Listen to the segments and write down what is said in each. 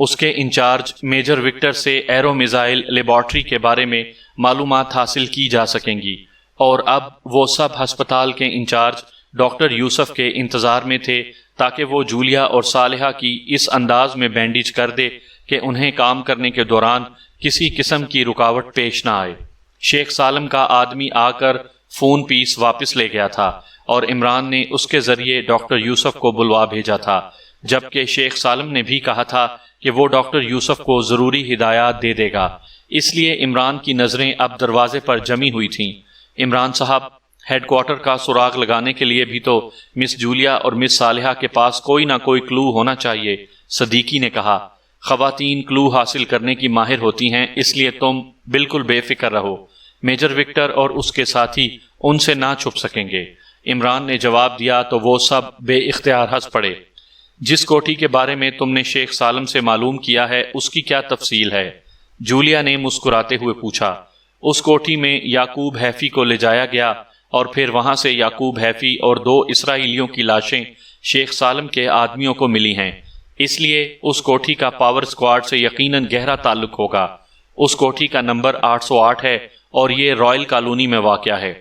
اس کے incharge major Victor سے arrow missile laboratory کے بارے میں معلومات حاصل کی جا سکیں گی، اور اب وہ سب ہسپتال کے انچارج ڈاکٹر یوسف کے انتظار میں تھے تاکہ وہ جولیا اور صالحہ کی اس انداز میں بینڈیج کر دے کہ انہیں کام کرنے کے دوران کسی قسم کی رکاوٹ پیش نہ آئے۔ شیخ سالم کا آدمی آ کر فون پیس واپس لے گیا تھا اور عمران نے اس کے ذریعے ڈاکٹر یوسف کو بلوا بھیجا تھا، جبکہ شیخ سالم نے بھی کہا تھا کہ وہ ڈاکٹر یوسف کو ضروری ہدایات دے دے گا۔ اس لیے عمران کی نظریں اب دروازے پر جمی ہوئی تھیں۔ عمران صاحب، ہیڈ کوارٹر کا سراغ لگانے کے لیے بھی تو مس جولیا اور مس صالحہ کے پاس کوئی نہ کوئی کلو ہونا چاہیے، صدیقی نے کہا۔ خواتین کلو حاصل کرنے کی ماہر ہوتی ہیں، اس لیے تم بالکل بے فکر رہو، میجر وکٹر اور اس کے ساتھی ان سے نہ چھپ سکیں گے۔ عمران نے جواب دیا تو وہ سب بے اختیار ہنس پڑے۔ جس کوٹھی کے بارے میں تم نے شیخ سالم سے معلوم کیا ہے اس کی کیا تفصیل ہے؟ جولیا نے مسکراتے ہوئے پوچھا۔ اس کوٹھی میں یعقوب ہیفی کو لے جایا گیا اور پھر وہاں سے یعقوب ہیفی اور 2 اسرائیلیوں کی لاشیں شیخ سالم کے آدمیوں کو ملی ہیں، اس لیے اس کوٹھی کا پاور سکواڈ سے یقیناً گہرا تعلق ہوگا۔ اس کوٹھی کا نمبر 808 ہے اور یہ رائل کالونی میں واقع ہے،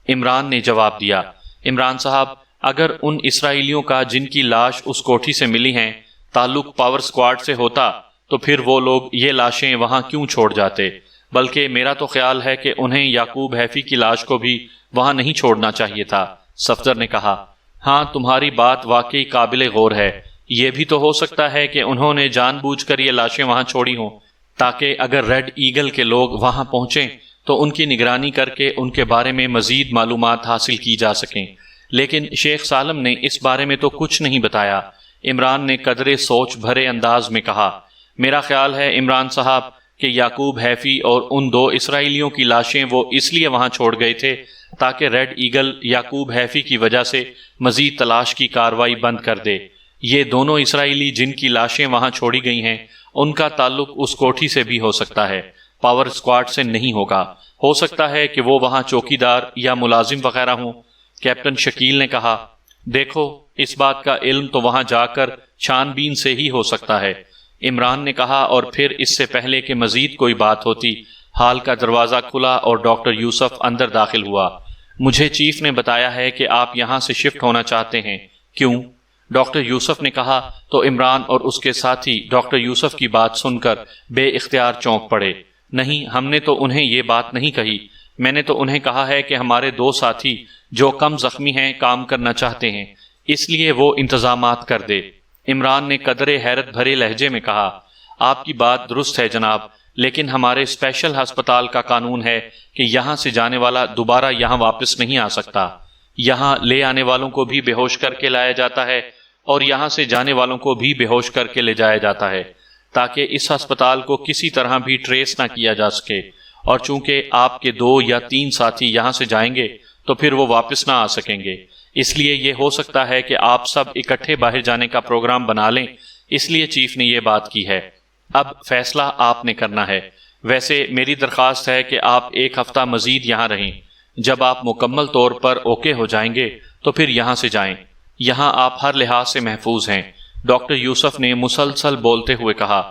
عمران نے جواب دیا۔ عمران صاحب، اگر ان اسرائیلیوں کا جن کی لاش اس کوٹھی سے ملی ہیں تعلق پاور سکواڈ سے ہوتا تو پھر وہ لوگ یہ لاشیں وہاں کیوں چھوڑ جاتے؟ بلکہ میرا تو خیال ہے کہ انہیں یعقوب ہیفی کی لاش کو بھی وہاں نہیں چھوڑنا چاہیے تھا، صفدر نے کہا۔ ہاں، تمہاری بات واقعی قابل غور ہے۔ یہ بھی تو ہو سکتا ہے کہ انہوں نے جان بوجھ کر یہ لاشیں وہاں چھوڑی ہوں تاکہ اگر ریڈ ایگل کے لوگ وہاں پہنچیں تو ان کی نگرانی کر کے ان کے بارے میں مزید معلومات حاصل کی جا سکیں، لیکن شیخ سالم نے اس بارے میں تو کچھ نہیں بتایا۔ عمران نے قدرے سوچ بھرے انداز میں کہا۔ میرا خیال ہے عمران صاحب کہ یعقوب ہیفی اور ان 2 اسرائیلیوں کی لاشیں وہ اس لیے وہاں چھوڑ گئے تھے تاکہ ریڈ ایگل یعقوب ہیفی کی وجہ سے مزید تلاش کی کارروائی بند کر دے۔ یہ دونوں اسرائیلی جن کی لاشیں وہاں چھوڑی گئی ہیں ان کا تعلق اس کوٹھی سے بھی ہو سکتا ہے، پاور سکواڈ سے نہیں ہوگا۔ ہو سکتا ہے کہ وہ وہاں چوکیدار یا ملازم وغیرہ ہوں، کیپٹن شکیل نے کہا۔ دیکھو، اس بات کا علم تو وہاں جا کر چھان بین سے ہی ہو سکتا ہے، عمران نے کہا، اور پھر اس سے پہلے کہ مزید کوئی بات ہوتی ہال کا دروازہ کھلا اور ڈاکٹر یوسف اندر داخل ہوا۔ مجھے چیف نے بتایا ہے کہ آپ یہاں سے شفٹ ہونا چاہتے ہیں، کیوں؟ ڈاکٹر یوسف نے کہا تو عمران اور اس کے ساتھی ڈاکٹر یوسف کی بات سن کر بے اختیار چونک پڑے۔ نہیں، ہم نے تو انہیں یہ بات نہیں کہی، میں نے تو انہیں کہا ہے کہ ہمارے 2 ساتھی جو کم زخمی ہیں کام کرنا چاہتے ہیں، اس لیے وہ انتظامات کر دے۔ عمران نے قدرے حیرت بھرے لہجے میں کہا، آپ کی بات درست ہے جناب، لیکن ہمارے اسپیشل ہسپتال کا قانون ہے کہ یہاں سے جانے والا دوبارہ یہاں واپس نہیں آ سکتا۔ یہاں لے آنے والوں کو بھی بے ہوش کر کے لایا جاتا ہے اور یہاں سے جانے والوں کو بھی بے ہوش کر کے لے جایا جاتا ہے تاکہ اس ہسپتال کو کسی طرح بھی ٹریس نہ کیا جا سکے، اور چونکہ آپ کے 2 یا 3 ساتھی یہاں سے جائیں گے تو پھر وہ واپس نہ آ سکیں گے، اس لیے یہ ہو سکتا ہے کہ آپ سب اکٹھے باہر جانے کا پروگرام بنا لیں، اس لیے چیف نے یہ بات کی ہے۔ اب فیصلہ آپ نے کرنا ہے۔ ویسے میری درخواست ہے کہ آپ 1 ہفتہ مزید یہاں رہیں، جب آپ مکمل طور پر اوکے ہو جائیں گے تو پھر یہاں سے جائیں، یہاں آپ ہر لحاظ سے محفوظ ہیں۔ ڈاکٹر یوسف نے مسلسل بولتے ہوئے کہا۔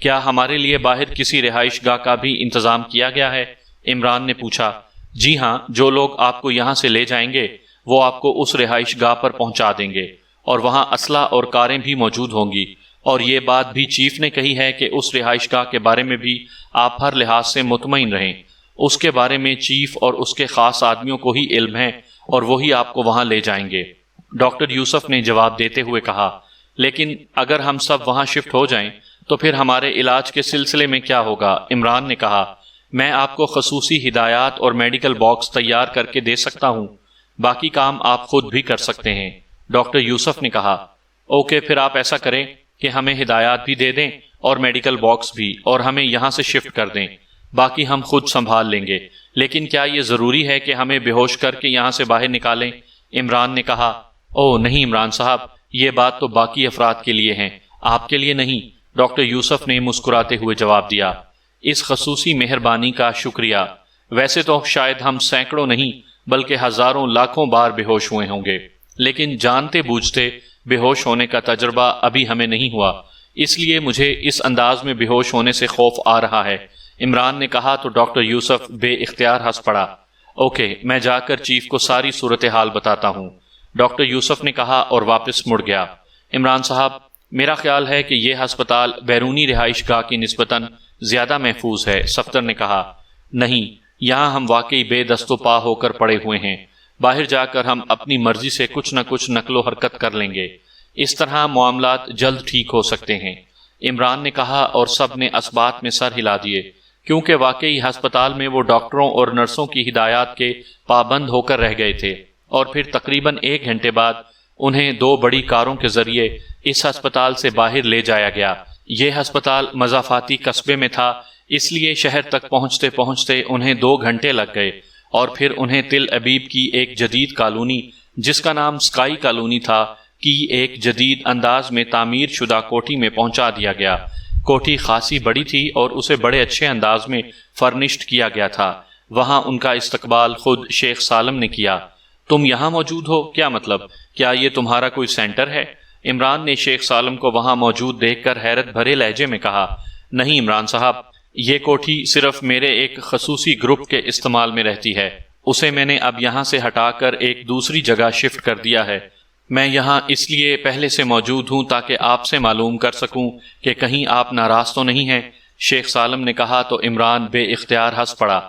کیا ہمارے لیے باہر کسی رہائش گاہ کا بھی انتظام کیا گیا ہے؟ عمران نے پوچھا۔ جی ہاں، جو لوگ آپ کو یہاں سے لے جائیں گے وہ آپ کو اس رہائش گاہ پر پہنچا دیں گے، اور وہاں اسلحہ اور کاریں بھی موجود ہوں گی، اور یہ بات بھی چیف نے کہی ہے کہ اس رہائش گاہ کے بارے میں بھی آپ ہر لحاظ سے مطمئن رہیں۔ اس کے بارے میں چیف اور اس کے خاص آدمیوں کو ہی علم ہے اور وہی آپ کو وہاں لے جائیں گے، ڈاکٹر یوسف نے جواب دیتے ہوئے کہا۔ لیکن اگر ہم سب وہاں شفٹ ہو جائیں تو پھر ہمارے علاج کے سلسلے میں کیا ہوگا؟ عمران نے کہا۔ میں آپ کو خصوصی ہدایات اور میڈیکل باکس تیار کر کے دے سکتا ہوں، باقی کام آپ خود بھی کر سکتے ہیں، ڈاکٹر یوسف نے کہا۔ اوکے، پھر آپ ایسا کریں کہ ہمیں ہدایات بھی دے دیں اور میڈیکل باکس بھی، اور ہمیں یہاں سے شفٹ کر دیں، باقی ہم خود سنبھال لیں گے۔ لیکن کیا یہ ضروری ہے کہ ہمیں بے ہوش کر کے یہاں سے باہر نکالیں؟ عمران نے کہا۔ او نہیں عمران صاحب، یہ بات تو باقی افراد کے لیے ہیں، آپ کے لیے نہیں، ڈاکٹر یوسف نے مسکراتے ہوئے جواب دیا۔ اس خصوصی مہربانی کا شکریہ۔ ویسے تو شاید ہم سینکڑوں نہیں بلکہ ہزاروں لاکھوں بار بے ہوش ہوئے ہوں گے، لیکن جانتے بوجھتے بے ہوش ہونے کا تجربہ ابھی ہمیں نہیں ہوا، اس لیے مجھے اس انداز میں بے ہوش ہونے سے خوف آ رہا ہے۔ عمران نے کہا تو ڈاکٹر یوسف بے اختیار ہنس پڑا۔ اوکے، میں جا کر چیف کو ساری صورتحال بتاتا ہوں، ڈاکٹر یوسف نے کہا اور واپس مڑ گیا۔ عمران صاحب، میرا خیال ہے کہ یہ ہسپتال بیرونی رہائش گاہ کی نسبتاً زیادہ محفوظ ہے، صفدر نے کہا۔ نہیں، یہاں ہم واقعی بے دست و پا ہو کر پڑے ہوئے ہیں، باہر جا کر ہم اپنی مرضی سے کچھ نہ کچھ نقل و حرکت کر لیں گے، اس طرح معاملات جلد ٹھیک ہو سکتے ہیں، عمران نے کہا، اور سب نے اس بات میں سر ہلا دیے، کیونکہ واقعی ہسپتال میں وہ ڈاکٹروں اور نرسوں کی ہدایات کے پابند ہو کر رہ گئے تھے، اور پھر تقریباً 1 گھنٹے بعد انہیں 2 بڑی کاروں کے ذریعے اس ہسپتال سے باہر لے جایا گیا۔ یہ ہسپتال مضافاتی قصبے میں تھا، اس لیے شہر تک پہنچتے پہنچتے انہیں 2 گھنٹے لگ گئے، اور پھر انہیں تل ابیب کی ایک جدید کالونی، جس کا نام سکائی کالونی تھا، کی ایک جدید انداز میں تعمیر شدہ کوٹھی میں پہنچا دیا گیا۔ کوٹھی خاصی بڑی تھی اور اسے بڑے اچھے انداز میں فرنشڈ کیا گیا تھا۔ وہاں ان کا استقبال خود شیخ سالم نے کیا۔ تم یہاں موجود ہو؟ کیا مطلب؟ کیا یہ تمہارا کوئی سینٹر ہے؟ عمران نے شیخ سالم کو وہاں موجود دیکھ کر حیرت بھرے لہجے میں کہا۔ نہیں عمران صاحب، یہ کوٹھی صرف میرے ایک خصوصی گروپ کے استعمال میں رہتی ہے، اسے میں نے اب یہاں سے ہٹا کر ایک دوسری جگہ شفٹ کر دیا ہے۔ میں یہاں اس لیے پہلے سے موجود ہوں تاکہ آپ سے معلوم کر سکوں کہ کہیں آپ ناراض تو نہیں ہیں، شیخ سالم نے کہا تو عمران بے اختیار ہنس پڑا۔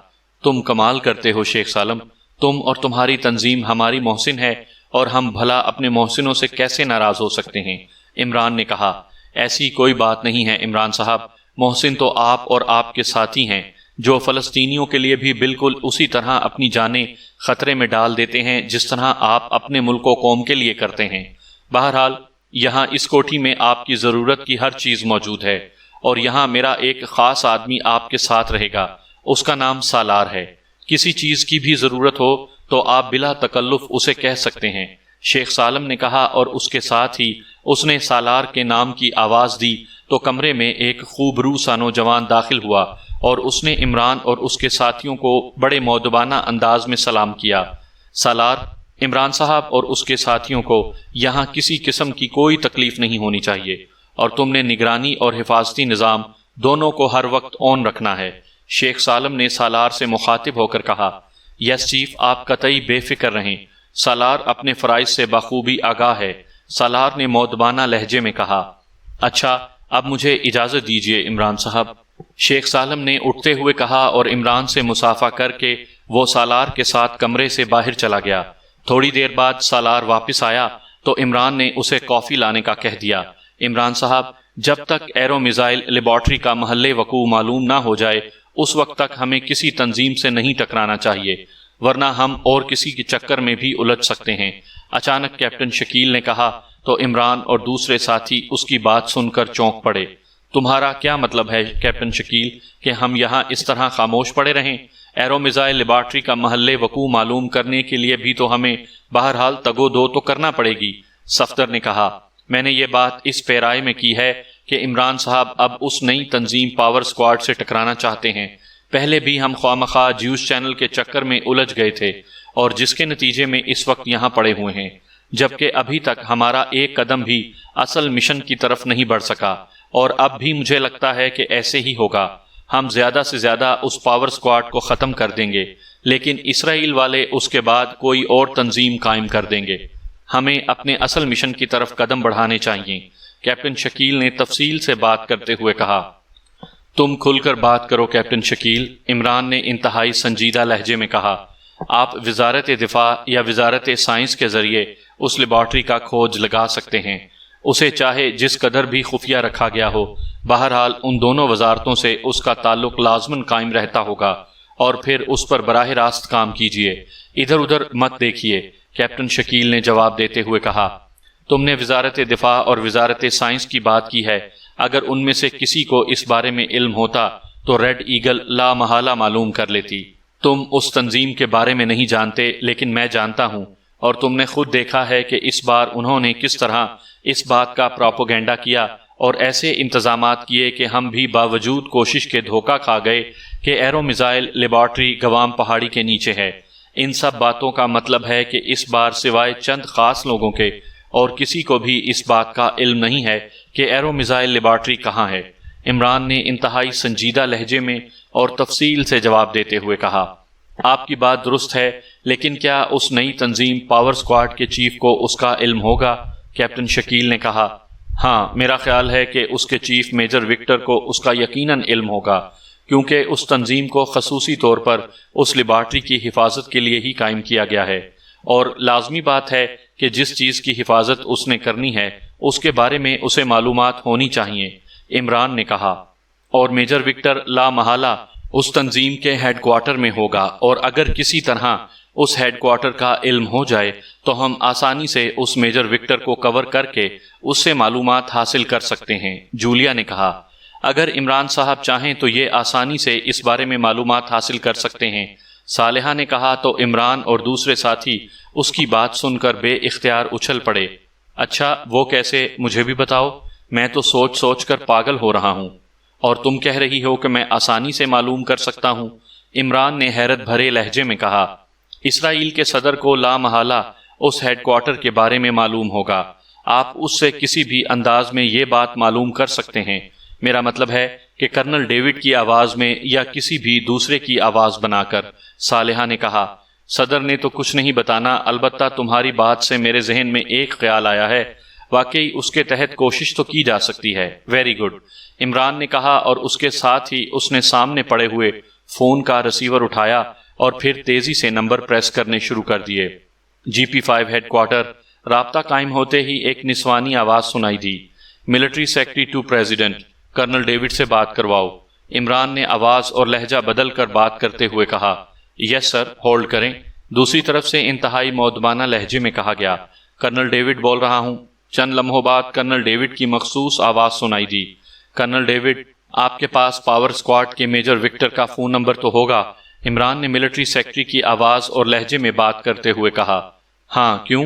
تم کمال کرتے ہو شیخ سالم، تم اور تمہاری تنظیم ہماری محسن ہے، اور ہم بھلا اپنے محسنوں سے کیسے ناراض ہو سکتے ہیں، عمران نے کہا۔ ایسی کوئی بات نہیں ہے عمران صاحب، محسن تو آپ اور آپ کے ساتھی ہیں، جو فلسطینیوں کے لیے بھی بالکل اسی طرح اپنی جانیں خطرے میں ڈال دیتے ہیں جس طرح آپ اپنے ملک و قوم کے لیے کرتے ہیں۔ بہرحال یہاں اس کوٹھی میں آپ کی ضرورت کی ہر چیز موجود ہے، اور یہاں میرا ایک خاص آدمی آپ کے ساتھ رہے گا، اس کا نام سالار ہے۔ کسی چیز کی بھی ضرورت ہو تو آپ بلا تکلف اسے کہہ سکتے ہیں، شیخ سالم نے کہا، اور اس کے ساتھ ہی اس نے سالار کے نام کی آواز دی تو کمرے میں ایک خوب رو سا نوجوان داخل ہوا، اور اس نے عمران اور اس کے ساتھیوں کو بڑے مؤدبانہ انداز میں سلام کیا۔ سالار، عمران صاحب اور اس کے ساتھیوں کو یہاں کسی قسم کی کوئی تکلیف نہیں ہونی چاہیے، اور تم نے نگرانی اور حفاظتی نظام دونوں کو ہر وقت آن رکھنا ہے، شیخ سالم نے سالار سے مخاطب ہو کر کہا۔ یس چیف، آپ قطعی بے فکر رہیں، سالار اپنے فرائض سے بخوبی آگاہ ہے، سالار نے مؤدبانہ لہجے میں کہا۔ اچھا، اب مجھے اجازت دیجیے عمران صاحب، شیخ سالم نے اٹھتے ہوئے کہا، اور عمران سے مصافحہ کر کے وہ سالار کے ساتھ کمرے سے باہر چلا گیا۔ تھوڑی دیر بعد سالار واپس آیا تو عمران نے اسے کافی لانے کا کہہ دیا۔ عمران صاحب، جب تک ایرو میزائل لیبارٹری کا محل وقوع معلوم نہ ہو جائے اس وقت تک ہمیں کسی تنظیم سے نہیں ٹکرانا چاہیے، ورنہ ہم اور کسی کے چکر میں بھی الجھ سکتے ہیں، اچانک کیپٹن شکیل نے کہا تو عمران اور دوسرے ساتھی اس کی بات سن کر چونک پڑے۔ تمہارا کیا مطلب ہے کیپٹن شکیل کہ ہم یہاں اس طرح خاموش پڑے رہیں؟ ایرو میزائل لیبارٹری کا محل وقوع معلوم کرنے کے لیے بھی تو ہمیں بہرحال تگو دو تو کرنا پڑے گی، صفدر نے کہا۔ میں نے یہ بات اس پیرائے میں کی ہے کہ عمران صاحب اب اس نئی تنظیم پاور سکواڈ سے ٹکرانا چاہتے ہیں۔ پہلے بھی ہم خواہ جیوس چینل کے چکر میں الجھ گئے تھے، اور جس کے نتیجے میں اس وقت یہاں پڑے ہوئے ہیں، جبکہ ابھی تک ہمارا ایک قدم بھی اصل مشن کی طرف نہیں بڑھ سکا، اور اب بھی مجھے لگتا ہے کہ ایسے ہی ہوگا۔ ہم زیادہ سے زیادہ اس پاور سکواڈ کو ختم کر دیں گے، لیکن اسرائیل والے اس کے بعد کوئی اور تنظیم قائم کر دیں گے۔ ہمیں اپنے اصل مشن کی طرف قدم بڑھانے چاہیے، کیپٹن شکیل نے تفصیل سے بات کرتے ہوئے کہا۔ تم کھل کر بات کرو کیپٹن شکیل، عمران نے انتہائی سنجیدہ لہجے میں کہا۔ آپ وزارت دفاع یا وزارت سائنس کے ذریعے اس لیبارٹری کا کھوج لگا سکتے ہیں، اسے چاہے جس قدر بھی خفیہ رکھا گیا ہو، بہرحال ان دونوں وزارتوں سے اس کا تعلق لازماً قائم رہتا ہوگا، اور پھر اس پر براہ راست کام کیجیے، ادھر ادھر مت دیکھیے، کیپٹن شکیل نے جواب دیتے ہوئے کہا۔ تم نے وزارت دفاع اور وزارت سائنس کی بات کی ہے، اگر ان میں سے کسی کو اس بارے میں علم ہوتا تو ریڈ ایگل لا محالہ معلوم کر لیتی۔ تم اس تنظیم کے بارے میں نہیں جانتے، لیکن میں جانتا ہوں، اور تم نے خود دیکھا ہے کہ اس بار انہوں نے کس طرح اس بات کا پروپیگنڈا کیا اور ایسے انتظامات کیے کہ ہم بھی باوجود کوشش کے دھوکہ کھا گئے کہ ایرو میزائل لیبارٹری گوام پہاڑی کے نیچے ہے۔ ان سب باتوں کا مطلب ہے کہ اس بار سوائے چند خاص لوگوں کے اور کسی کو بھی اس بات کا علم نہیں ہے کہ ایرو میزائل لیبارٹری کہاں ہے۔ عمران نے انتہائی سنجیدہ لہجے میں اور تفصیل سے جواب دیتے ہوئے کہا، آپ کی بات درست ہے، لیکن کیا اس نئی تنظیم پاور اسکواڈ کے چیف کو اس کا علم ہوگا؟ کیپٹن شکیل نے کہا، ہاں، میرا خیال ہے کہ اس کے چیف میجر وکٹر کو اس کا یقیناً علم ہوگا، کیونکہ اس تنظیم کو خصوصی طور پر اس لیبارٹری کی حفاظت کے لیے ہی قائم کیا گیا ہے، اور لازمی بات ہے کہ جس چیز کی حفاظت اس نے کرنی ہے اس کے بارے میں اسے معلومات ہونی چاہیے، عمران نے کہا۔ اور میجر وکٹر لا محالہ اس تنظیم کے ہیڈ کوارٹر میں ہوگا، اور اگر کسی طرح اس ہیڈ کوارٹر کا علم ہو جائے تو ہم آسانی سے اس میجر وکٹر کو کور کر کے اس سے معلومات حاصل کر سکتے ہیں، جولیا نے کہا۔ اگر عمران صاحب چاہیں تو یہ آسانی سے اس بارے میں معلومات حاصل کر سکتے ہیں، صالحہ نے کہا تو عمران اور دوسرے ساتھی اس کی بات سن کر بے اختیار اچھل پڑے۔ اچھا، وہ کیسے؟ مجھے بھی بتاؤ، میں تو سوچ سوچ کر پاگل ہو رہا ہوں، اور تم کہہ رہی ہو کہ میں آسانی سے معلوم کر سکتا ہوں، عمران نے حیرت بھرے لہجے میں کہا۔ اسرائیل کے صدر کو لا محالہ اس ہیڈ کوارٹر کے بارے میں معلوم ہوگا، آپ اس سے کسی بھی انداز میں یہ بات معلوم کر سکتے ہیں، میرا مطلب ہے کہ کرنل ڈیوڈ کی آواز میں یا کسی بھی دوسرے کی آواز بنا کر، صالحہ نے کہا۔ صدر نے تو کچھ نہیں بتانا، البتہ تمہاری بات سے میرے ذہن میں ایک خیال آیا ہے، واقعی اس کے تحت کوشش تو کی جا سکتی ہے۔ ویری گڈ، عمران نے کہا، اور اس کے ساتھ ہی اس نے سامنے پڑے ہوئے فون کا ریسیور اٹھایا اور پھر تیزی سے نمبر پریس کرنے شروع کر دیے۔ GP5 ہیڈ کوارٹر، رابطہ قائم ہوتے ہی ایک نسوانی آواز سنائی دی، military secretary to president, colonel David سے بات کرواؤ۔ عمران نے آواز اور لہجہ بدل کر بات کرتے ہوئے کہا، یس سر، ہولڈ کریں۔ دوسری طرف سے انتہائی مؤدبانہ لہجے میں کہا گیا، کرنل ڈیوڈ بول رہا ہوں۔ چند لمحوں بعد کرنل ڈیوڈ کی مخصوص آواز سنائی دی، کرنل ڈیوڈ، آپ کے پاس پاور اسکواڈ کے میجر وکٹر کا فون نمبر تو ہوگا؟ عمران نے ملٹری سیکرٹری کی آواز اور لہجے میں بات کرتے ہوئے کہا، ہاں، کیوں؟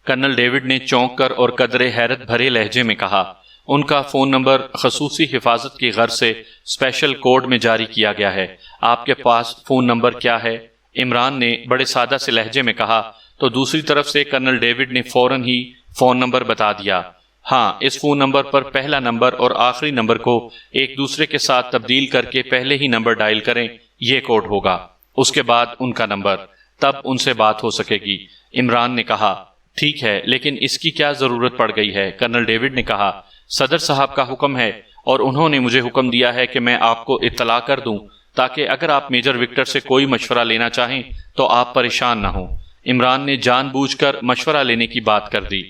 کرنل ڈیوڈ نے چونک کر اور قدرے حیرت بھرے لہجے میں کہا، ان کا فون نمبر خصوصی حفاظت کی غرض سے اسپیشل کوڈ میں جاری کیا گیا ہے، آپ کے پاس فون نمبر کیا ہے؟ عمران نے بڑے سادہ سے لہجے میں کہا، تو دوسری طرف سے کرنل ڈیوڈ نے فوراً ہی فون نمبر بتا دیا، ہاں، اس فون نمبر پر پہلا نمبر اور آخری نمبر کو ایک دوسرے کے ساتھ تبدیل کر کے پہلے ہی نمبر ڈائل کریں، یہ کوڈ ہوگا، اس کے بعد ان کا نمبر، تب ان سے بات ہو سکے گی۔ عمران نے کہا، ٹھیک ہے، لیکن اس کی کیا ضرورت پڑ گئی ہے؟ کرنل ڈیوڈ نے کہا، صدر صاحب کا حکم ہے، اور انہوں نے مجھے حکم دیا ہے کہ میں آپ کو اطلاع کر دوں، تاکہ اگر آپ میجر وکٹر سے کوئی مشورہ لینا چاہیں تو آپ پریشان نہ ہوں۔ عمران نے جان بوجھ کر مشورہ لینے کی بات کر دی،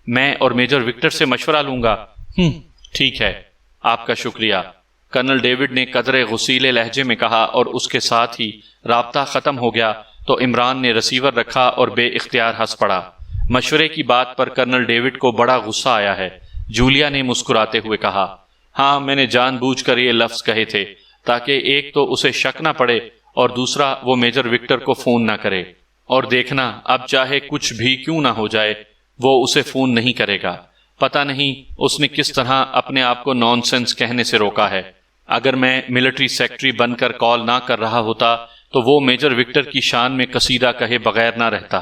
میں اور میجر وکٹر سے مشورہ لوں گا؟ ٹھیک ہے، آپ کا شکریہ، کرنل ڈیوڈ نے قدرے غصیلے لہجے میں کہا، اور اس کے ساتھ ہی رابطہ ختم ہو گیا تو عمران نے ریسیور رکھا اور بے اختیار ہنس پڑا۔ مشورے کی بات پر کرنل ڈیوڈ کو بڑا غصہ آیا ہے، جولیا نے مسکراتے ہوئے کہا، ہاں، میں نے جان بوجھ کر یہ لفظ کہے تھے تاکہ ایک تو اسے شک نہ پڑے اور دوسرا وہ میجر وکٹر کو فون نہ کرے، اور دیکھنا اب چاہے کچھ بھی کیوں نہ ہو جائے وہ اسے فون نہیں کرے گا۔ پتہ نہیں اس نے کس طرح اپنے آپ کو نان سینس کہنے سے روکا ہے، اگر میں ملٹری سیکرٹری بن کر کال نہ کر رہا ہوتا تو وہ میجر وکٹر کی شان میں قصیدہ کہے بغیر نہ رہتا،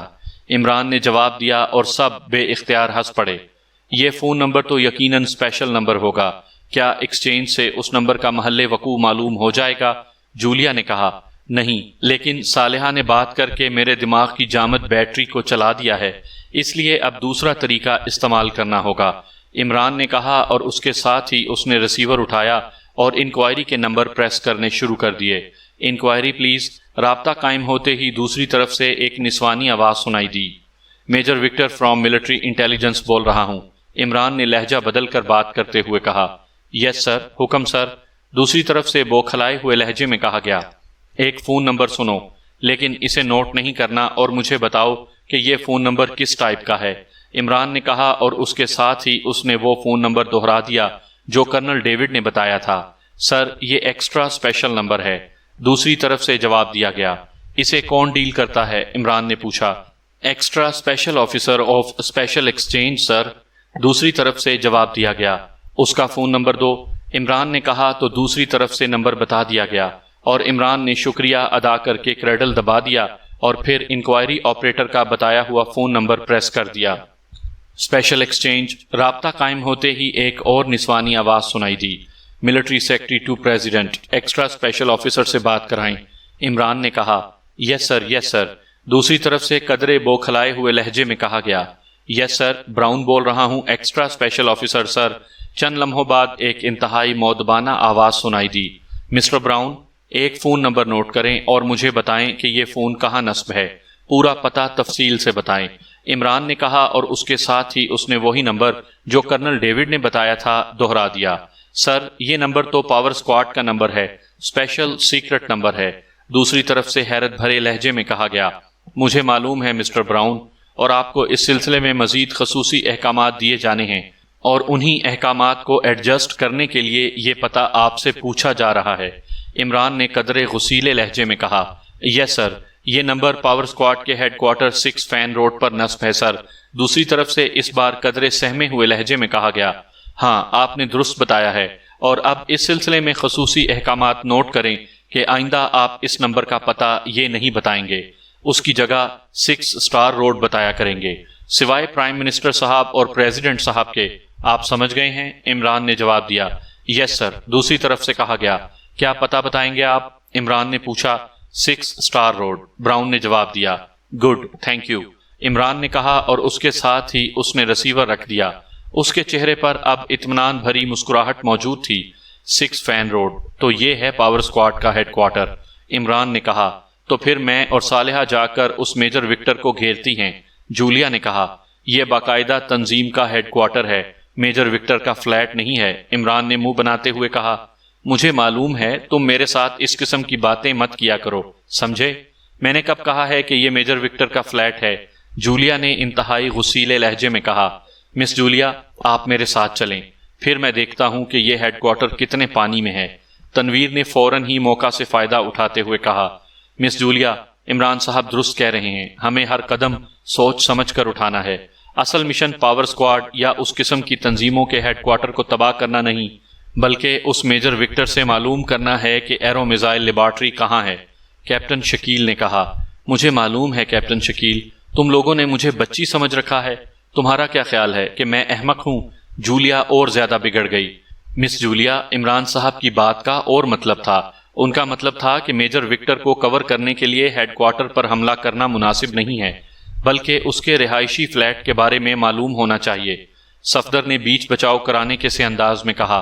عمران نے جواب دیا، اور سب بے اختیار ہنس پڑے۔ یہ فون نمبر تو یقیناً اسپیشل نمبر ہوگا، کیا ایکسچینج سے اس نمبر کا محل وقوع معلوم ہو جائے گا؟ جولیا نے کہا، نہیں، لیکن صالحہ نے بات کر کے میرے دماغ کی جامد بیٹری کو چلا دیا ہے، اس لیے اب دوسرا طریقہ استعمال کرنا ہوگا، عمران نے کہا، اور اس کے ساتھ ہی اس نے ریسیور اٹھایا اور انکوائری کے نمبر پریس کرنے شروع کر دیے۔ Enquiry please. رابطہ قائم ہوتے ہی دوسری طرف سے ایک نسوانی آواز سنائی دی، major Victor from military intelligence بول رہا ہوں۔ عمران نے لہجہ بدل کر بات کرتے ہوئے کہا، یس سر، حکم سر۔ دوسری طرف سے بوکھلائے ہوئے لہجے میں کہا گیا، ایک فون نمبر سنو، لیکن اسے نوٹ نہیں کرنا اور مجھے بتاؤ کہ یہ فون نمبر کس ٹائپ کا ہے۔ عمران نے کہا، اور اس کے ساتھ ہی اس نے وہ فون نمبر دہرا دیا جو کرنل ڈیوڈ نے بتایا تھا۔ سر، یہ ایکسٹرا اسپیشل نمبر ہے، دوسری طرف سے جواب دیا گیا۔ اسے کون ڈیل کرتا ہے؟ عمران نے پوچھا۔ Extra special officer of special exchange sir, دوسری طرف سے جواب دیا گیا۔ اس کا فون نمبر دو، عمران نے کہا، تو دوسری طرف سے نمبر بتا دیا گیا اور عمران نے شکریہ ادا کر کے کریڈل دبا دیا اور پھر انکوائری آپریٹر کا بتایا ہوا فون نمبر پریس کر دیا۔ Special exchange. رابطہ قائم ہوتے ہی ایک اور نسوانی آواز سنائی دی۔ Military secretary to president, extra special officer سے بات کرائیں۔ عمران نے کہا یس سر یس سر۔ دوسری طرف سے قدرے بوکھلائے ہوئے لہجے میں کہا گیا یس سر، براؤن بول رہا ہوں، ایکسٹرا اسپیشل آفیسر سر۔ چند لمحوں بعد ایک انتہائی مؤدبانہ آواز سنائی دی، مسٹر براؤن ایک فون نمبر نوٹ کریں اور مجھے بتائیں کہ یہ فون کہاں نصب ہے، پورا پتہ تفصیل سے بتائیں۔ عمران نے کہا اور اس کے ساتھ ہی اس نے وہی نمبر جو کرنل ڈیوڈ نے بتایا تھا دہرا دیا۔ سر یہ نمبر تو پاور اسکواڈ کا نمبر ہے، اسپیشل سیکرٹ نمبر ہے۔ دوسری طرف سے حیرت بھرے لہجے میں کہا گیا مجھے معلوم ہے مسٹر براؤن، اور آپ کو اس سلسلے میں مزید خصوصی احکامات دیے جانے ہیں، اور انہی احکامات کو ایڈجسٹ کرنے کے لیے یہ پتہ آپ سے پوچھا جا رہا ہے۔ عمران نے قدرے غصیلے لہجے میں کہا یس سر، یہ نمبر پاور اسکواڈ کے ہیڈ کوارٹر 6 فین روڈ پر نصب ہے سر۔ دوسری طرف سے اس بار قدرے سہمے ہوئے لہجے میں کہا گیا ہاں آپ نے درست بتایا ہے، اور اب اس سلسلے میں خصوصی احکامات نوٹ کریں کہ آئندہ آپ اس نمبر کا پتہ یہ نہیں بتائیں گے، اس کی جگہ 6 اسٹار روڈ بتایا کریں گے، سوائے پرائم منسٹر صاحب اور پریزیڈنٹ صاحب کے۔ آپ سمجھ گئے ہیں؟ عمران نے جواب دیا یس سر۔ دوسری طرف سے کہا گیا کیا پتہ بتائیں گے آپ؟ عمران نے پوچھا 6 اسٹار روڈ۔ براؤن نے جواب دیا گڈ تھینک یو، عمران نے کہا، اور اس کے ساتھ ہی اس نے ریسیور رکھ دیا۔ اس کے چہرے پر اب اطمینان بھری مسکراہٹ موجود تھی۔ 6 فین روڈ، تو یہ ہے پاور اسکواڈ کا ہیڈ کوارٹر۔ عمران نے کہا تو پھر میں اور صالحہ جا کر اس میجر وکٹر کو گھیرتی ہیں۔ جولیا نے کہا یہ باقاعدہ تنظیم کا ہیڈ کوارٹر ہے، میجر وکٹر کا فلیٹ نہیں ہے۔ عمران نے منہ بناتے ہوئے کہا مجھے معلوم ہے، تم میرے ساتھ اس قسم کی باتیں مت کیا کرو، سمجھے؟ میں نے کب کہا ہے کہ یہ میجر وکٹر کا فلیٹ ہے؟ جولیا نے انتہائی غصیلے لہجے میں کہا مس جولیا آپ میرے ساتھ چلیں، پھر میں دیکھتا ہوں کہ یہ ہیڈ کوارٹر کتنے پانی میں ہے۔ تنویر نے فوراً ہی موقع سے فائدہ اٹھاتے ہوئے کہا مس جولیا عمران صاحب درست کہہ رہے ہیں، ہمیں ہر قدم سوچ سمجھ کر اٹھانا ہے۔ اصل مشن پاور اسکواڈ یا اس قسم کی تنظیموں کے ہیڈ کوارٹر کو تباہ کرنا نہیں، بلکہ اس میجر وکٹر سے معلوم کرنا ہے کہ ایرو میزائل لیبارٹری کہاں ہے۔ کیپٹن شکیل نے کہا مجھے معلوم ہے کیپٹن شکیل، تم لوگوں نے مجھے بچی سمجھ رکھا ہے، تمہارا کیا خیال ہے کہ میں احمق ہوں؟ جولیا اور زیادہ بگڑ گئی۔ مس جولیا عمران صاحب کی بات کا اور مطلب تھا، ان کا مطلب تھا کہ میجر وکٹر کو کور کرنے کے لیے ہیڈ کوارٹر پر حملہ کرنا مناسب نہیں ہے، بلکہ اس کے رہائشی فلیٹ کے بارے میں معلوم ہونا چاہیے۔ صفدر نے بیچ بچاؤ کرانے کے سے انداز میں کہا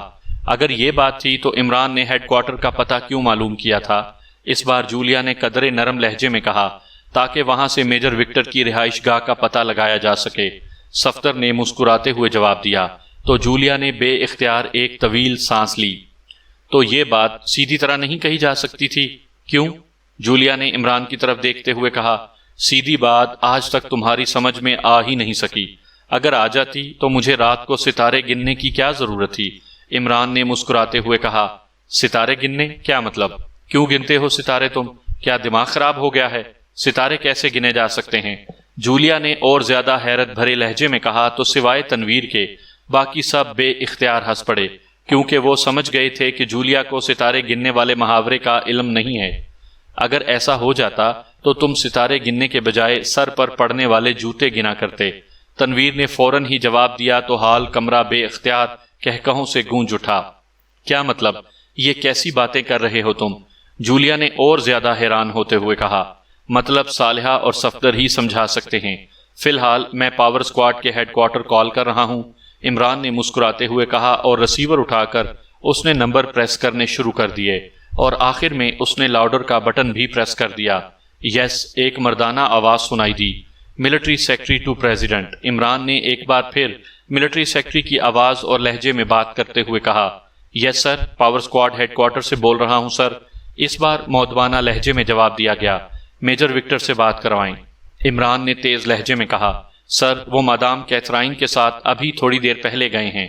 اگر یہ بات تھی تو عمران نے ہیڈ کوارٹر کا پتہ کیوں معلوم کیا تھا؟ اس بار جولیا نے قدرے نرم لہجے میں کہا تاکہ وہاں سے میجر وکٹر کی رہائش گاہ کا پتہ لگایا جا سکے۔ صفدر نے مسکراتے ہوئے جواب دیا تو جولیا نے بے اختیار ایک طویل سانس لی۔ تو یہ بات سیدھی طرح نہیں کہی جا سکتی تھی؟ کیوں؟ جولیا نے عمران کی طرف دیکھتے ہوئے کہا سیدھی بات آج تک تمہاری سمجھ میں آ ہی نہیں سکی، اگر آ جاتی تو مجھے رات کو ستارے گننے کی کیا ضرورت تھی؟ عمران نے مسکراتے ہوئے کہا ستارے گننے؟ کیا مطلب؟ کیوں گنتے ہو ستارے تم؟ کیا دماغ خراب ہو گیا ہے؟ ستارے کیسے گنے جا سکتے ہیں؟ جولیا نے اور زیادہ حیرت بھرے لہجے میں کہا تو سوائے تنویر کے باقی سب بے اختیار ہنس پڑے، کیونکہ وہ سمجھ گئے تھے کہ جولیا کو ستارے گننے والے محاورے کا علم نہیں ہے۔ اگر ایسا ہو جاتا تو تم ستارے گننے کے بجائے سر پر پڑنے والے جوتے گنا کرتے۔ تنویر نے فوراً ہی جواب دیا تو حال کمرہ بے اختیار کہکہوں سے گونج اٹھا۔ کیا مطلب؟ یہ کیسی باتیں کر رہے ہو تم؟ جولیا نے اور زیادہ حیران ہوتے ہوئے کہا مطلب صالحہ اور صفدر ہی سمجھا سکتے ہیں، فی الحال میں پاور اسکواڈ کے ہیڈ کوارٹر کال کر رہا ہوں۔ عمران نے مسکراتے ہوئے کہا اور ریسیور اٹھا کر اس نے نمبر پریس کرنے شروع کر دیے، اور آخر میں اس نے لاؤڈر کا بٹن بھی پریس کر دیا۔ یس، ایک مردانہ آواز سنائی دی، military secretary to president. Imran نے ایک بار پھر ملٹری سیکرٹری کی آواز اور لہجے میں بات کرتے ہوئے کہا یس سر، پاور اسکواڈ ہیڈ کوارٹر سے بول رہا ہوں سر۔ اس بار مؤدبانہ لہجے میں جواب دیا گیا، میجر وکٹر سے بات کروائیں۔ عمران نے تیز لہجے میں کہا سر، وہ مادام کیتھرائن کے ساتھ ابھی تھوڑی دیر پہلے گئے ہیں،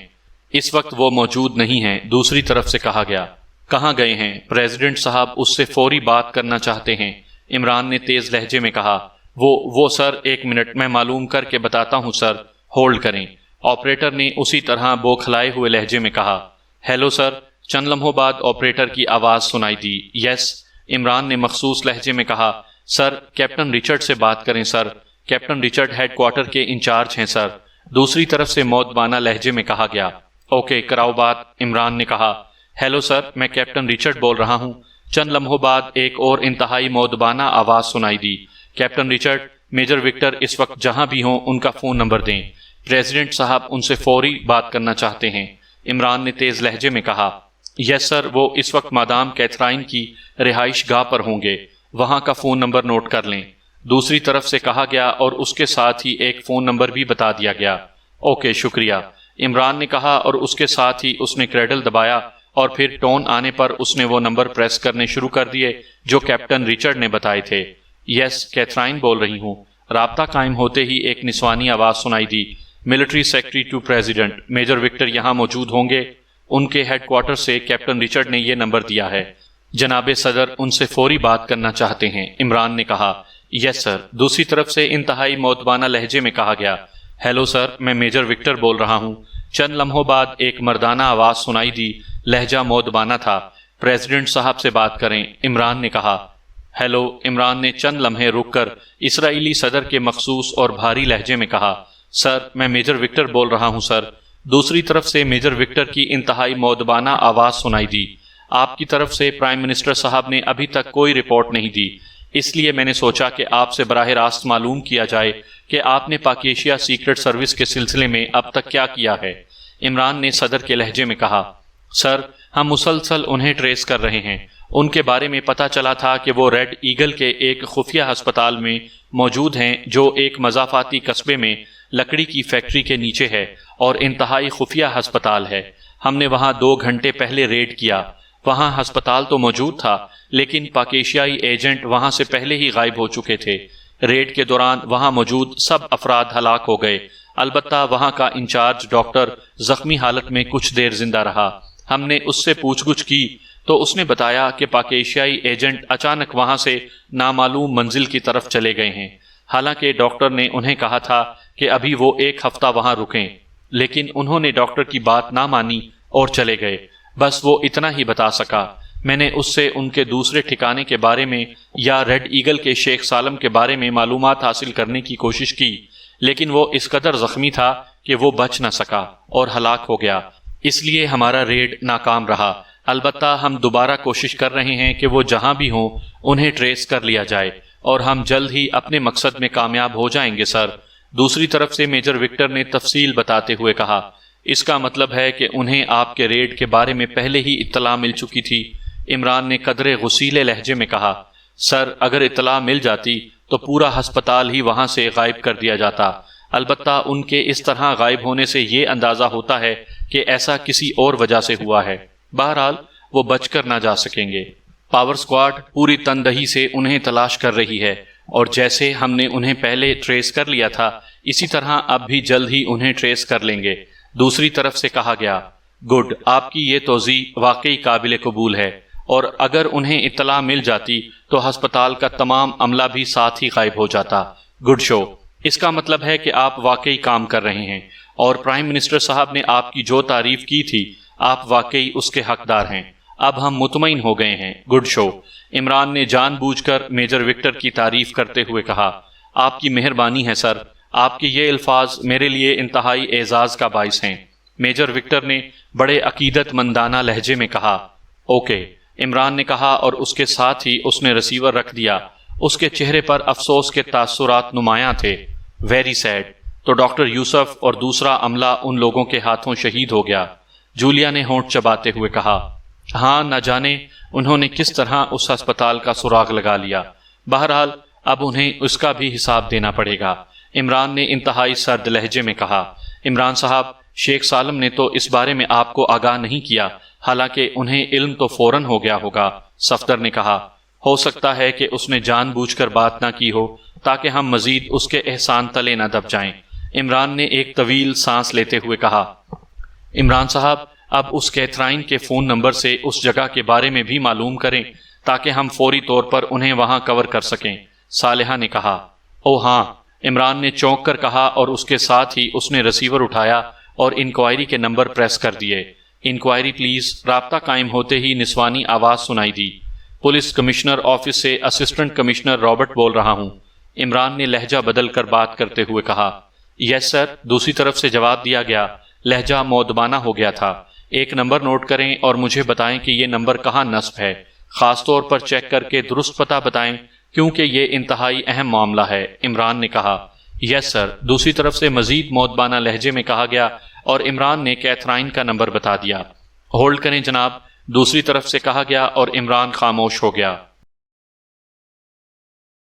اس وقت وہ موجود نہیں ہیں۔ دوسری طرف سے کہا گیا کہاں گئے ہیں؟ پریزیڈنٹ صاحب اس سے فوری بات کرنا چاہتے ہیں۔ عمران نے تیز لہجے میں کہا وہ سر، ایک منٹ میں معلوم کر کے بتاتا ہوں سر، ہولڈ کریں۔ آپریٹر نے اسی طرح بوکھلائے ہوئے لہجے میں کہا ہیلو سر۔ چند لمحوں بعد آپریٹر کی آواز سنائی دی، یس۔ عمران نے مخصوص لہجے میں کہا سر، کیپٹن رچرڈ سے بات کریں سر، کیپٹن رچرڈ ہیڈ کوارٹر کے انچارج ہیں سر۔ دوسری طرف سے مودبانہ لہجے میں کہا گیا۔ اوکے کراؤ بات، عمران نے کہا۔ ہیلو سر، میں کیپٹن ریچرڈ بول رہا ہوں۔ چند لمحوں بعد ایک اور انتہائی مودبانہ آواز سنائی دی۔ کیپٹن ریچرڈ، میجر وکٹر اس وقت جہاں بھی ہوں ان کا فون نمبر دیں، پریزیڈنٹ صاحب ان سے فوری بات کرنا چاہتے ہیں۔ عمران نے تیز لہجے میں کہا۔ یس سر، وہ اس وقت مادام کیتھرائن کی رہائش گاہ پر ہوں گے، وہاں کا فون نمبر نوٹ کر لیں، دوسری طرف سے کہا گیا اور اس کے ساتھ ہی ایک فون نمبر بھی بتا دیا گیا۔ اوکے شکریہ، عمران نے کہا اور اس کے ساتھ ہی اس نے کریڈل دبایا اور پھر ٹون آنے پر اس نے وہ نمبر پریس کرنے شروع کر دیے جو کیپٹن ریچرڈ نے بتائے تھے۔ یس کیتھرائن بول رہی ہوں۔ رابطہ قائم ہوتے ہی ایک نسوانی آواز سنائی دی۔ Military secretary to president, major Victor یہاں موجود ہوں گے، ان کے ہیڈ کوارٹر سے کیپٹن ریچرڈ نے یہ نمبر دیا ہے، جناب صدر ان سے فوری بات کرنا چاہتے ہیں، عمران نے کہا۔ یس سر، دوسری طرف سے انتہائی مودبانہ لہجے میں کہا گیا۔ ہیلو سر، میں میجر وکٹر بول رہا ہوں۔ چند لمحوں بعد ایک مردانہ آواز سنائی دی، لہجہ مودبانہ تھا۔ پریزیڈنٹ صاحب سے بات کریں، عمران نے کہا۔ ہیلو، عمران نے چند لمحے رک کر اسرائیلی صدر کے مخصوص اور بھاری لہجے میں کہا۔ سر، میں میجر وکٹر بول رہا ہوں سر۔ دوسری طرف سے میجر وکٹر کی انتہائی مودبانہ آواز سنائی دی۔ آپ کی طرف سے پرائم منسٹر صاحب نے ابھی تک کوئی رپورٹ نہیں دی، اس لیے میں نے سوچا کہ آپ سے براہ راست معلوم کیا جائے کہ آپ نے پاک ایشیا سیکرٹ سروس کے سلسلے میں اب تک کیا کیا ہے۔ عمران نے صدر کے لہجے میں کہا۔ سر، ہم مسلسل انہیں ٹریس کر رہے ہیں، ان کے بارے میں پتہ چلا تھا کہ وہ ریڈ ایگل کے ایک خفیہ ہسپتال میں موجود ہیں جو ایک مضافاتی قصبے میں لکڑی کی فیکٹری کے نیچے ہے اور انتہائی خفیہ ہسپتال ہے۔ ہم نے وہاں 2 گھنٹے پہلے ریڈ کیا، وہاں ہسپتال تو موجود تھا لیکن پاک ایشیائی ایجنٹ وہاں سے پہلے ہی غائب ہو چکے تھے۔ ریڈ کے دوران وہاں موجود سب افراد ہلاک ہو گئے، البتہ وہاں کا انچارج ڈاکٹر زخمی حالت میں کچھ دیر زندہ رہا۔ ہم نے اس سے پوچھ گچھ کی تو اس نے بتایا کہ پاک ایشیائی ایجنٹ اچانک وہاں سے نامعلوم منزل کی طرف چلے گئے ہیں، حالانکہ ڈاکٹر نے انہیں کہا تھا کہ ابھی وہ 1 ہفتہ وہاں رکیں، لیکن انہوں نے ڈاکٹر کی بات نہ مانی اور چلے گئے۔ بس وہ اتنا ہی بتا سکا۔ میں نے اس سے ان کے دوسرے ٹھکانے کے بارے میں یا ریڈ ایگل کے شیخ سالم کے بارے میں معلومات حاصل کرنے کی کوشش کی، لیکن وہ اس قدر زخمی تھا کہ وہ بچ نہ سکا اور ہلاک ہو گیا، اس لیے ہمارا ریڈ ناکام رہا۔ البتہ ہم دوبارہ کوشش کر رہے ہیں کہ وہ جہاں بھی ہوں انہیں ٹریس کر لیا جائے اور ہم جلد ہی اپنے مقصد میں کامیاب ہو جائیں گے سر۔ دوسری طرف سے میجر وکٹر نے تفصیل بتاتے ہوئے کہا۔ اس کا مطلب ہے کہ انہیں آپ کے ریڈ کے بارے میں پہلے ہی اطلاع مل چکی تھی، عمران نے قدرے غصیلے لہجے میں کہا۔ سر، اگر اطلاع مل جاتی تو پورا ہسپتال ہی وہاں سے غائب کر دیا جاتا، البتہ ان کے اس طرح غائب ہونے سے یہ اندازہ ہوتا ہے کہ ایسا کسی اور وجہ سے ہوا ہے۔ بہرحال وہ بچ کر نہ جا سکیں گے۔ پاور سکواڈ پوری تندہی سے انہیں تلاش کر رہی ہے اور جیسے ہم نے انہیں پہلے ٹریس کر لیا تھا اسی طرح اب بھی جلد ہی انہیں ٹریس کر لیں گے، دوسری طرف سے کہا گیا۔ گڈ، آپ کی یہ توضیح واقعی قابل قبول ہے، اور اگر انہیں اطلاع مل جاتی تو ہسپتال کا تمام عملہ بھی ساتھ ہی غائب ہو جاتا۔ گڈ شو، اس کا مطلب ہے کہ آپ واقعی کام کر رہے ہیں اور پرائم منسٹر صاحب نے آپ کی جو تعریف کی تھی آپ واقعی اس کے حقدار ہیں۔ اب ہم مطمئن ہو گئے ہیں۔ گڈ شو، عمران نے جان بوجھ کر میجر وکٹر کی تعریف کرتے ہوئے کہا۔ آپ کی مہربانی ہے سر، آپ کے یہ الفاظ میرے لیے انتہائی اعزاز کا باعث ہیں، میجر وکٹر نے بڑے عقیدت مندانہ لہجے میں کہا۔ اوکے، عمران نے کہا اور اس کے ساتھ ہی اس نے ریسیور رکھ دیا۔ اس کے چہرے پر افسوس کے تاثرات نمایاں تھے۔ ویری سیڈ، تو ڈاکٹر یوسف اور دوسرا عملہ ان لوگوں کے ہاتھوں شہید ہو گیا، جولیا نے ہونٹ چباتے ہوئے کہا۔ ہاں، نہ جانے انہوں نے کس طرح اس ہسپتال کا سراغ لگا لیا، بہرحال اب انہیں اس کا بھی حساب دینا پڑے گا، عمران نے انتہائی سرد لہجے میں کہا۔ عمران صاحب، شیخ سالم نے تو اس بارے میں آپ کو آگاہ نہیں کیا، حالانکہ انہیں علم تو فوراً ہو گیا ہوگا، صفدر نے کہا۔ ہو سکتا ہے کہ اس نے جان بوجھ کر بات نہ کی ہو تاکہ ہم مزید اس کے احسان تلے نہ دب جائیں، عمران نے ایک طویل سانس لیتے ہوئے کہا۔ عمران صاحب، اب اس کیتھرائن کے فون نمبر سے اس جگہ کے بارے میں بھی معلوم کریں تاکہ ہم فوری طور پر انہیں وہاں کور کر سکیں، صالحہ نے کہا۔ او ہاں، عمران نے چونک کر کہا اور اس کے ساتھ ہی اس نے ریسیور اٹھایا اور انکوائری کے نمبر پریس کر دیے۔ انکوائری پلیز، رابطہ قائم ہوتے ہی نسوانی آواز سنائی دی۔ پولیس کمشنر آفس سے اسسٹنٹ کمشنر رابرٹ بول رہا ہوں، عمران نے لہجہ بدل کر بات کرتے ہوئے کہا۔ یس سر، دوسری طرف سے جواب دیا گیا۔ لہجہ مودبانہ ہو گیا تھا۔ ایک نمبر نوٹ کریں اور مجھے بتائیں کہ یہ نمبر کہاں نصب ہے، خاص طور پر چیک کر کے درست پتہ بتائیں کیونکہ یہ انتہائی اہم معاملہ ہے، عمران نے کہا۔ یس سر، دوسری طرف سے مزید مودبانہ لہجے میں کہا گیا اور عمران نے کیتھرائن کا نمبر بتا دیا۔ ہولڈ کریں جناب، دوسری طرف سے کہا گیا اور عمران خاموش ہو گیا۔